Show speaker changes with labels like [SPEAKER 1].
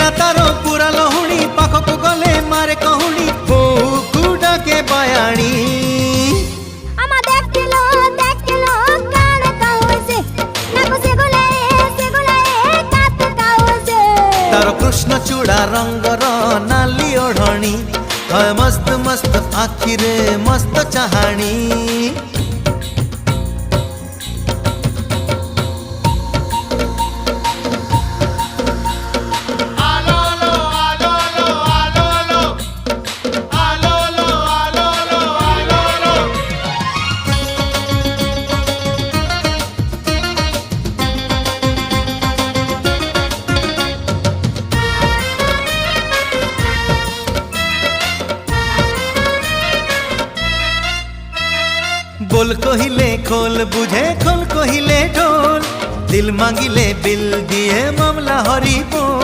[SPEAKER 1] चेहरा तारो पूरा लहुणी पाखक गले मारे कहुणी बहु डाके बयाणी तारो कृष्ण चूड़ा रंगर नाली ओढ़णी मस्त मस्त आखिरे मस्त चाहाणी बोल कहिले खोल बुझे खोल कहिले ढोल दिल मांगिले बिल दिए मामला हरी बोल।